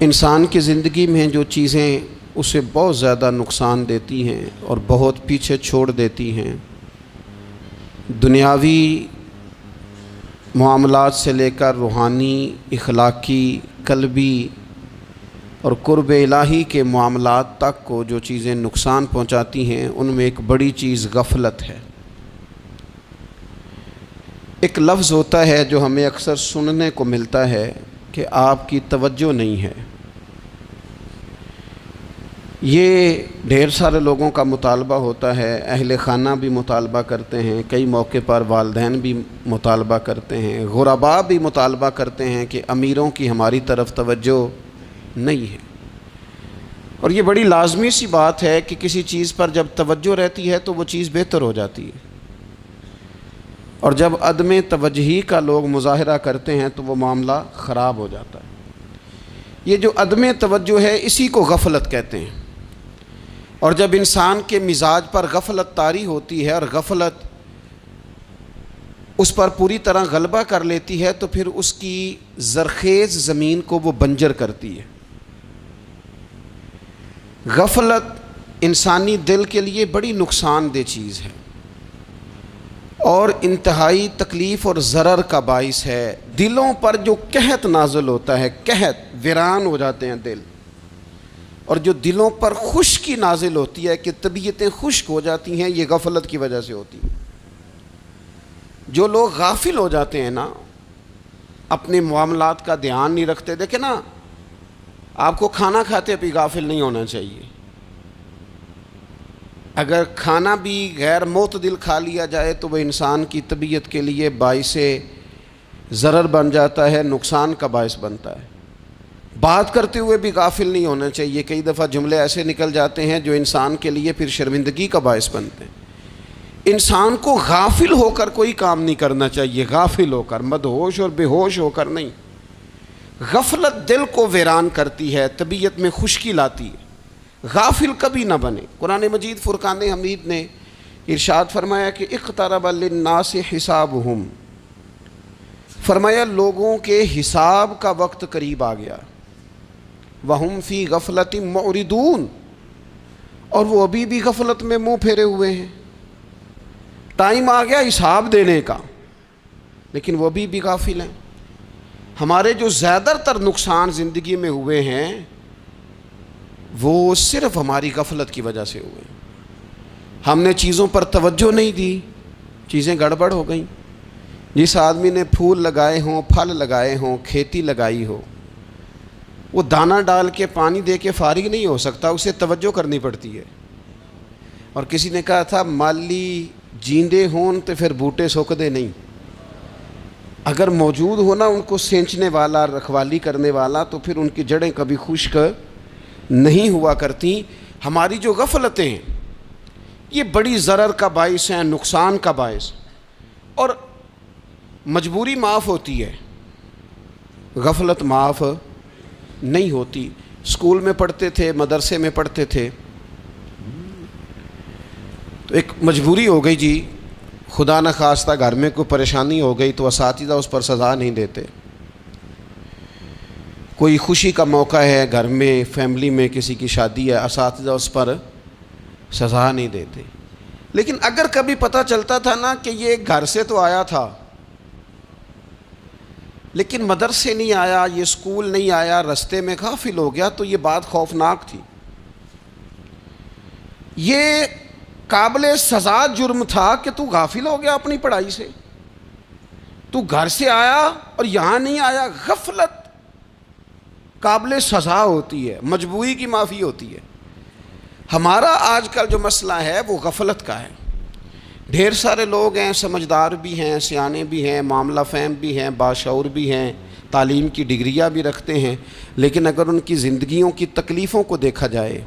انسان کی زندگی میں جو چیزیں اسے بہت زیادہ نقصان دیتی ہیں اور بہت پیچھے چھوڑ دیتی ہیں، دنیاوی معاملات سے لے کر روحانی، اخلاقی، قلبی اور قرب الہی کے معاملات تک کو جو چیزیں نقصان پہنچاتی ہیں، ان میں ایک بڑی چیز غفلت ہے۔ ایک لفظ ہوتا ہے جو ہمیں اکثر سننے کو ملتا ہے کہ آپ کی توجہ نہیں ہے۔ یہ ڈھیر سارے لوگوں کا مطالبہ ہوتا ہے، اہل خانہ بھی مطالبہ کرتے ہیں، کئی موقع پر والدین بھی مطالبہ کرتے ہیں، غرباء بھی مطالبہ کرتے ہیں کہ امیروں کی ہماری طرف توجہ نہیں ہے۔ اور یہ بڑی لازمی سی بات ہے کہ کسی چیز پر جب توجہ رہتی ہے تو وہ چیز بہتر ہو جاتی ہے، اور جب عدم توجہی کا لوگ مظاہرہ کرتے ہیں تو وہ معاملہ خراب ہو جاتا ہے۔ یہ جو عدم توجہ ہے اسی کو غفلت کہتے ہیں، اور جب انسان کے مزاج پر غفلت طاری ہوتی ہے اور غفلت اس پر پوری طرح غلبہ کر لیتی ہے تو پھر اس کی زرخیز زمین کو وہ بنجر کرتی ہے۔ غفلت انسانی دل کے لیے بڑی نقصان دہ چیز ہے اور انتہائی تکلیف اور ضرر کا باعث ہے۔ دلوں پر جو قحط نازل ہوتا ہے، قحط، ویران ہو جاتے ہیں دل، اور جو دلوں پر خشکی نازل ہوتی ہے کہ طبیعتیں خشک ہو جاتی ہیں، یہ غفلت کی وجہ سے ہوتی ہے۔ جو لوگ غافل ہو جاتے ہیں نا، اپنے معاملات کا دھیان نہیں رکھتے، دیکھیں نا، آپ کو کھانا کھاتے بھی غافل نہیں ہونا چاہیے۔ اگر کھانا بھی غیر معتدل کھا لیا جائے تو وہ انسان کی طبیعت کے لیے باعث ضرر بن جاتا ہے، نقصان کا باعث بنتا ہے۔ بات کرتے ہوئے بھی غافل نہیں ہونا چاہیے، کئی دفعہ جملے ایسے نکل جاتے ہیں جو انسان کے لیے پھر شرمندگی کا باعث بنتے ہیں۔ انسان کو غافل ہو کر کوئی کام نہیں کرنا چاہیے، غافل ہو کر، مدہوش اور بے ہوش ہو کر نہیں۔ غفلت دل کو ویران کرتی ہے، طبیعت میں خشکی لاتی ہے۔ غافل کبھی نہ بنے۔ قرآن مجید فرقان حمید نے ارشاد فرمایا کہ اقترب للناس حسابہم، فرمایا لوگوں کے حساب کا وقت قریب آ گیا، وہم فی غفلۃ معرضون، اور وہ ابھی بھی غفلت میں منہ پھیرے ہوئے ہیں۔ ٹائم آ گیا حساب دینے کا، لیکن وہ ابھی بھی غافل ہیں۔ ہمارے جو زیادہ تر نقصان زندگی میں ہوئے ہیں وہ صرف ہماری غفلت کی وجہ سے ہوئے۔ ہم نے چیزوں پر توجہ نہیں دی، چیزیں گڑبڑ ہو گئیں۔ جس آدمی نے پھول لگائے ہوں، پھل لگائے ہوں، کھیتی لگائی ہو، وہ دانہ ڈال کے پانی دے کے فارغ نہیں ہو سکتا، اسے توجہ کرنی پڑتی ہے۔ اور کسی نے کہا تھا مالی جیندے ہون تو پھر بوٹے سوکدے نہیں، اگر موجود ہونا ان کو سینچنے والا، رکھوالی کرنے والا، تو پھر ان کی جڑیں کبھی خشک نہیں ہوا کرتی۔ ہماری جو غفلتیں ہیں یہ بڑی ضرر کا باعث ہیں، نقصان کا باعث، اور مجبوری معاف ہوتی ہے، غفلت معاف نہیں ہوتی۔ اسکول میں پڑھتے تھے، مدرسے میں پڑھتے تھے، تو ایک مجبوری ہو گئی جی، خدا نخواستہ گھر میں کوئی پریشانی ہو گئی تو اساتذہ اس پر سزا نہیں دیتے۔ کوئی خوشی کا موقع ہے گھر میں، فیملی میں کسی کی شادی ہے، اساتذہ اس پر سزا نہیں دیتے۔ لیکن اگر کبھی پتہ چلتا تھا نا کہ یہ گھر سے تو آیا تھا لیکن مدرسے نہیں آیا، یہ اسکول نہیں آیا، رستے میں غافل ہو گیا، تو یہ بات خوفناک تھی۔ یہ قابل سزا جرم تھا کہ تو غافل ہو گیا اپنی پڑھائی سے، تو گھر سے آیا اور یہاں نہیں آیا۔ غفلت قابل سزا ہوتی ہے، مجبوری کی معافی ہوتی ہے۔ ہمارا آج کل جو مسئلہ ہے وہ غفلت کا ہے۔ ڈھیر سارے لوگ ہیں، سمجھدار بھی ہیں، سیانے بھی ہیں، معاملہ فہم بھی ہیں، باشعور بھی ہیں، تعلیم کی ڈگریاں بھی رکھتے ہیں، لیکن اگر ان کی زندگیوں کی تکلیفوں کو دیکھا جائے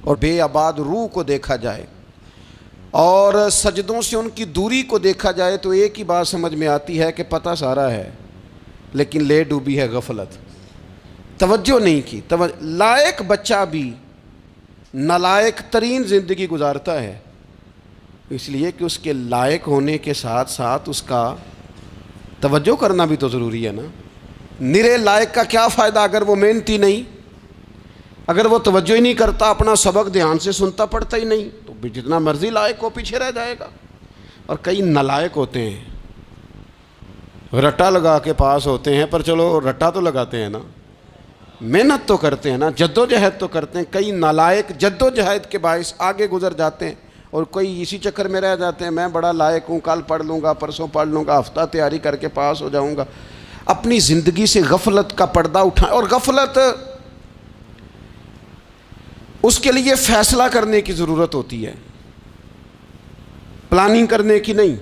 اور بے آباد روح کو دیکھا جائے اور سجدوں سے ان کی دوری کو دیکھا جائے تو ایک ہی بات سمجھ میں آتی ہے کہ پتہ سارا ہے لیکن لے ڈوبی ہے غفلت، توجہ نہیں کی۔ لائق بچہ بھی نالائق ترین زندگی گزارتا ہے، اس لیے کہ اس کے لائق ہونے کے ساتھ ساتھ اس کا توجہ کرنا بھی تو ضروری ہے نا۔ نرے لائق کا کیا فائدہ اگر وہ محنتی نہیں، اگر وہ توجہ ہی نہیں کرتا، اپنا سبق دھیان سے سنتا پڑھتا ہی نہیں، تو بھی جتنا مرضی لائق ہو پیچھے رہ جائے گا۔ اور کئی نالائق ہوتے ہیں، رٹا لگا کے پاس ہوتے ہیں، پر چلو رٹا تو لگاتے ہیں نا، محنت تو کرتے ہیں نا، جد و جہد تو کرتے ہیں۔ کئی نالائق جد و جہد کے باعث آگے گزر جاتے ہیں، اور کوئی اسی چکر میں رہ جاتے ہیں، میں بڑا لائق ہوں، کل پڑھ لوں گا، پرسوں پڑھ لوں گا، ہفتہ تیاری کر کے پاس ہو جاؤں گا۔ اپنی زندگی سے غفلت کا پردہ اٹھائیں، اور غفلت اس کے لیے فیصلہ کرنے کی ضرورت ہوتی ہے، پلاننگ کرنے کی نہیں،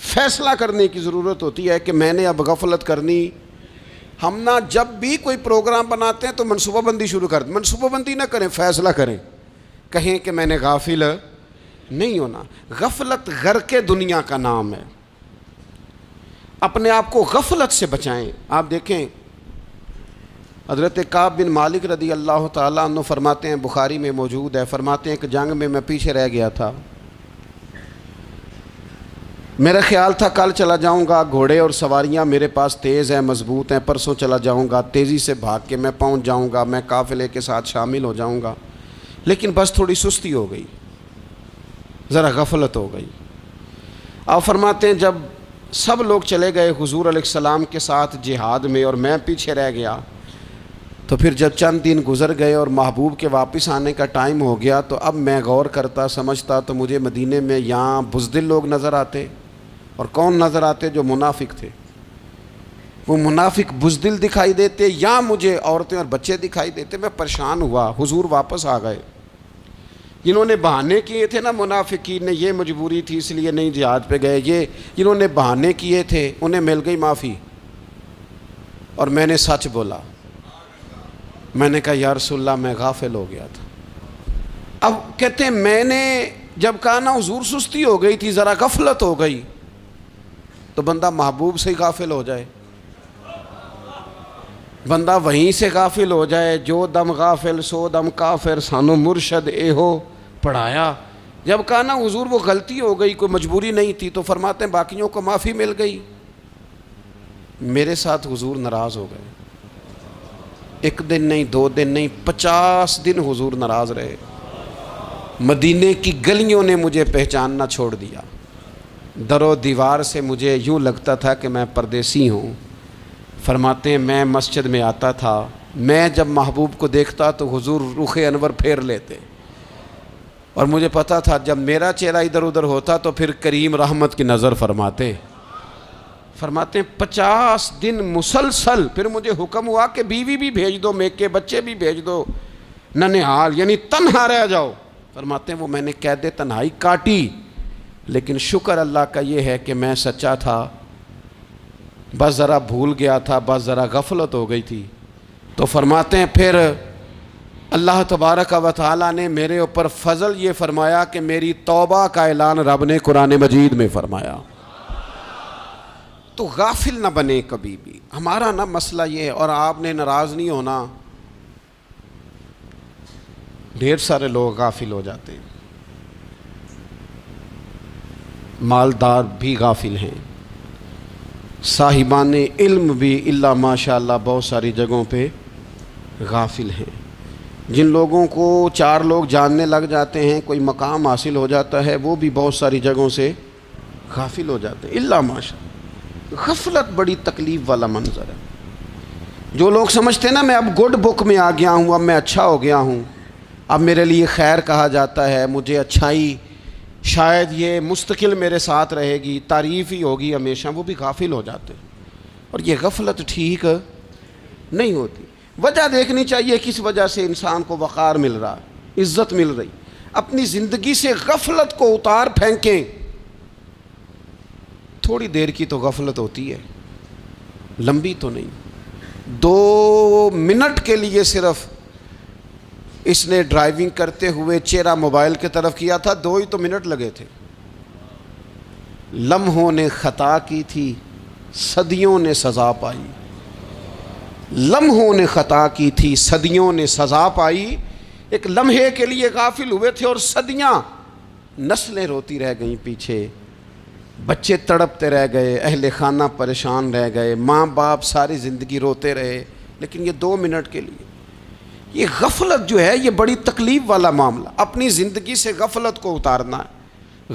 فیصلہ کرنے کی ضرورت ہوتی ہے کہ میں نے اب غفلت کرنی۔ ہم نہ جب بھی کوئی پروگرام بناتے ہیں تو منصوبہ بندی شروع کر دیں، منصوبہ بندی نہ کریں، فیصلہ کریں، کہیں کہ میں نے غافل نہیں ہونا۔ غفلت غرق دنیا کا نام ہے، اپنے آپ کو غفلت سے بچائیں۔ آپ دیکھیں حضرت کعب بن مالک رضی اللہ تعالیٰ عنہ فرماتے ہیں، بخاری میں موجود ہے، فرماتے ہیں کہ جنگ میں پیچھے رہ گیا تھا، میرا خیال تھا کل چلا جاؤں گا، گھوڑے اور سواریاں میرے پاس تیز ہیں، مضبوط ہیں، پرسوں چلا جاؤں گا، تیزی سے بھاگ کے میں پہنچ جاؤں گا، میں قافلے کے ساتھ شامل ہو جاؤں گا، لیکن بس تھوڑی سستی ہو گئی، ذرا غفلت ہو گئی۔ آپ فرماتے ہیں جب سب لوگ چلے گئے حضور علیہ السلام کے ساتھ جہاد میں اور میں پیچھے رہ گیا، تو پھر جب چند دن گزر گئے اور محبوب کے واپس آنے کا ٹائم ہو گیا، تو اب میں غور کرتا سمجھتا تو مجھے مدینے میں یہاں بزدل لوگ نظر آتے، اور کون نظر آتے؟ جو منافق تھے، وہ منافق بزدل دکھائی دیتے، یا مجھے عورتیں اور بچے دکھائی دیتے۔ میں پریشان ہوا، حضور واپس آ گئے۔ جنہوں نے بہانے کیے تھے نا منافقین نے، یہ مجبوری تھی اس لیے نہیں جہاد پہ گئے، یہ جنہوں نے بہانے کیے تھے انہیں مل گئی معافی، اور میں نے سچ بولا، میں نے کہا یا رسول اللہ میں غافل ہو گیا تھا۔ اب کہتے ہیں میں نے جب کہا نا حضور سستی ہو گئی تھی، ذرا غفلت ہو گئی، تو بندہ محبوب سے ہی غافل ہو جائے، بندہ وہیں سے غافل ہو جائے۔ جو دم غافل سو دم کافر، سانو مرشد اے ہو پڑھایا۔ جب کہا نا حضور وہ غلطی ہو گئی، کوئی مجبوری نہیں تھی، تو فرماتے ہیں باقیوں کو معافی مل گئی، میرے ساتھ حضور ناراض ہو گئے۔ ایک دن نہیں، 2 دن نہیں، 50 دن حضور ناراض رہے۔ مدینے کی گلیوں نے مجھے پہچاننا چھوڑ دیا، در و دیوار سے مجھے یوں لگتا تھا کہ میں پردیسی ہوں۔ فرماتے ہیں میں مسجد میں آتا تھا، میں جب محبوب کو دیکھتا تو حضور رخ انور پھیر لیتے، اور مجھے پتا تھا جب میرا چہرہ ادھر ادھر ہوتا تو پھر کریم رحمت کی نظر فرماتے۔ فرماتے ہیں 50 دن مسلسل، پھر مجھے حکم ہوا کہ بیوی بھی بھیج دو، میکے بچے بھی بھیج دو، ننھال یعنی تنہا رہ جاؤ۔ فرماتے ہیں وہ میں نے قید تنہائی کاٹی، لیکن شکر اللہ کا یہ ہے کہ میں سچا تھا، بس ذرا بھول گیا تھا، بس ذرا غفلت ہو گئی تھی۔ تو فرماتے ہیں پھر اللہ تبارک و تعالیٰ نے میرے اوپر فضل یہ فرمایا کہ میری توبہ کا اعلان رب نے قرآن مجید میں فرمایا۔ تو غافل نہ بنے کبھی بھی، ہمارا نا مسئلہ یہ ہے، اور آپ نے ناراض نہیں ہونا، ڈھیر سارے لوگ غافل ہو جاتے ہیں، مالدار بھی غافل ہیں، صاحبان علم بھی الا ماشاء اللہ بہت ساری جگہوں پہ غافل ہیں۔ جن لوگوں کو 4 لوگ جاننے لگ جاتے ہیں، کوئی مقام حاصل ہو جاتا ہے، وہ بھی بہت ساری جگہوں سے غافل ہو جاتے ہیں الا ماشاء اللہ۔ غفلت بڑی تکلیف والا منظر ہے۔ جو لوگ سمجھتے ہیں نا میں اب گڈ بک میں آ گیا ہوں، اب میں اچھا ہو گیا ہوں، اب میرے لیے خیر کہا جاتا ہے، مجھے اچھائی شاید یہ مستقل میرے ساتھ رہے گی، تعریف ہی ہوگی ہمیشہ، وہ بھی غافل ہو جاتے ہیں۔ اور یہ غفلت ٹھیک نہیں ہوتی۔ وجہ دیکھنی چاہیے کس وجہ سے انسان کو وقار مل رہا، عزت مل رہی۔ اپنی زندگی سے غفلت کو اتار پھینکیں۔ تھوڑی دیر کی تو غفلت ہوتی ہے، لمبی تو نہیں۔ 2 منٹ کے لیے صرف اس نے ڈرائیونگ کرتے ہوئے چہرہ موبائل کی طرف کیا تھا، 2 ہی تو منٹ لگے تھے۔ لمحوں نے خطا کی تھی، صدیوں نے سزا پائی۔ لمحوں نے خطا کی تھی، صدیوں نے سزا پائی۔ ایک لمحے کے لیے غافل ہوئے تھے اور صدیاں، نسلیں روتی رہ گئیں پیچھے۔ بچے تڑپتے رہ گئے، اہل خانہ پریشان رہ گئے، ماں باپ ساری زندگی روتے رہے، لیکن یہ 2 منٹ کے لیے یہ غفلت جو ہے یہ بڑی تکلیف والا معاملہ، اپنی زندگی سے غفلت کو اتارنا ہے۔